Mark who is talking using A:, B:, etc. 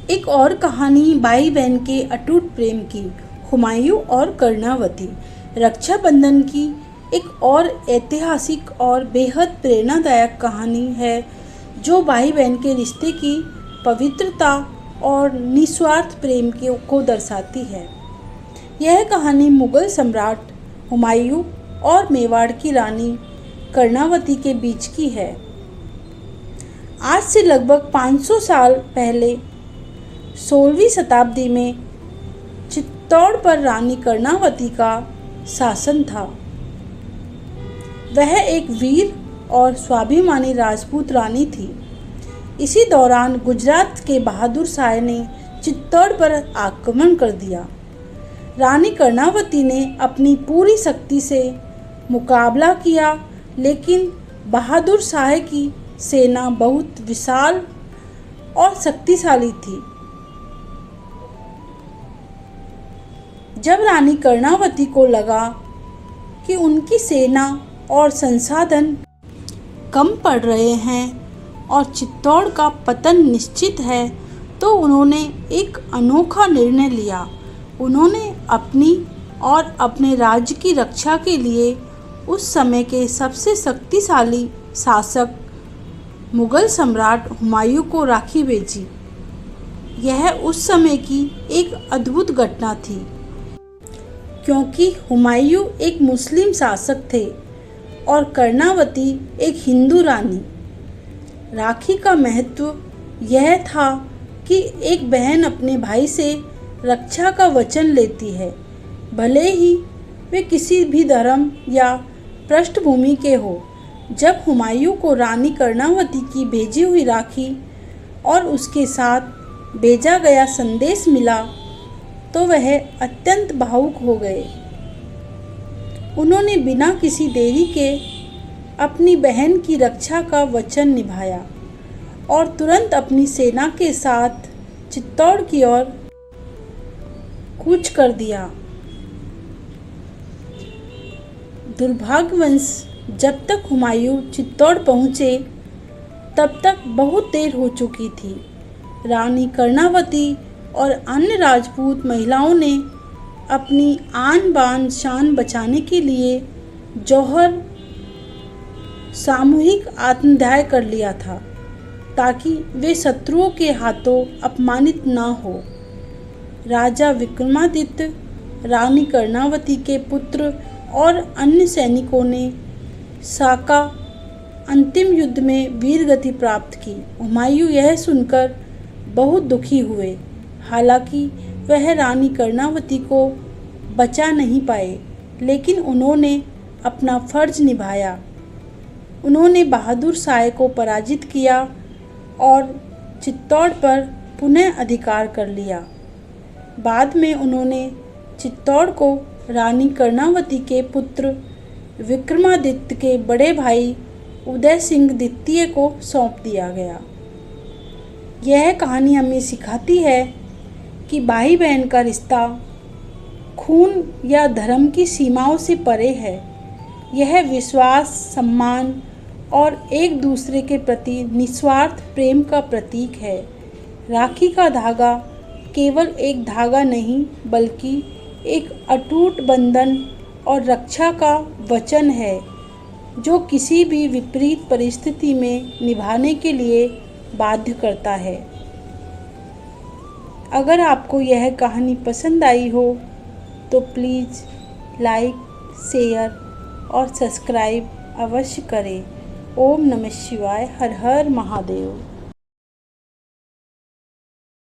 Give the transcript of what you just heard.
A: एक और कहानी भाई बहन के अटूट प्रेम की, हुमायूं और कर्णावती। रक्षाबंधन की एक और ऐतिहासिक और बेहद प्रेरणादायक कहानी है जो भाई बहन के रिश्ते की पवित्रता और निस्वार्थ प्रेम को दर्शाती है। यह कहानी मुगल सम्राट हुमायूं और मेवाड़ की रानी कर्णावती के बीच की है। आज से लगभग 500 साल पहले 16वीं शताब्दी में चित्तौड़ पर रानी कर्णावती का शासन था। वह एक वीर और स्वाभिमानी राजपूत रानी थी। इसी दौरान गुजरात के बहादुर शाह ने चित्तौड़ पर आक्रमण कर दिया। रानी कर्णावती ने अपनी पूरी शक्ति से मुकाबला किया, लेकिन बहादुर शाह की सेना बहुत विशाल और शक्तिशाली थी। जब रानी कर्णावती को लगा कि उनकी सेना और संसाधन कम पड़ रहे हैं और चित्तौड़ का पतन निश्चित है, तो उन्होंने एक अनोखा निर्णय लिया। उन्होंने अपनी और अपने राज्य की रक्षा के लिए उस समय के सबसे शक्तिशाली शासक मुगल सम्राट हुमायूं को राखी भेजी। यह उस समय की एक अद्भुत घटना थी, क्योंकि हुमायूं एक मुस्लिम शासक थे और कर्णावती एक हिंदू रानी। राखी का महत्व यह था कि एक बहन अपने भाई से रक्षा का वचन लेती है, भले ही वे किसी भी धर्म या पृष्ठभूमि के हो। जब हुमायूं को रानी कर्णावती की भेजी हुई राखी और उसके साथ भेजा गया संदेश मिला, तो वह अत्यंत भावुक हो गए। उन्होंने बिना किसी देरी के अपनी बहन की रक्षा का वचन निभाया और तुरंत अपनी सेना के साथ चित्तौड़ की ओर कूच कर दिया। दुर्भाग्यवश जब तक हुमायूं चित्तौड़ पहुँचे, तब तक बहुत देर हो चुकी थी। रानी कर्णावती और अन्य राजपूत महिलाओं ने अपनी आन बान शान बचाने के लिए जौहर सामूहिक आत्मदाह कर लिया था, ताकि वे शत्रुओं के हाथों अपमानित न हो। राजा विक्रमादित्य, रानी कर्णावती के पुत्र और अन्य सैनिकों ने साका अंतिम युद्ध में वीरगति प्राप्त की। हुमायूं यह सुनकर बहुत दुखी हुए। हालांकि वह रानी कर्णावती को बचा नहीं पाए, लेकिन उन्होंने अपना फर्ज निभाया। उन्होंने बहादुर शाह को पराजित किया और चित्तौड़ पर पुनः अधिकार कर लिया। बाद में उन्होंने चित्तौड़ को रानी कर्णावती के पुत्र विक्रमादित्य के बड़े भाई उदय सिंह द्वितीय को सौंप दिया गया। यह कहानी हमें सिखाती है कि भाई बहन का रिश्ता खून या धर्म की सीमाओं से परे है। यह विश्वास, सम्मान और एक दूसरे के प्रति निस्वार्थ प्रेम का प्रतीक है। राखी का धागा केवल एक धागा नहीं, बल्कि एक अटूट बंधन और रक्षा का वचन है, जो किसी भी विपरीत परिस्थिति में निभाने के लिए बाध्य करता है। अगर आपको यह कहानी पसंद आई हो तो प्लीज़ लाइक, शेयर और सब्सक्राइब अवश्य करें। ओम नमः शिवाय। हर हर महादेव।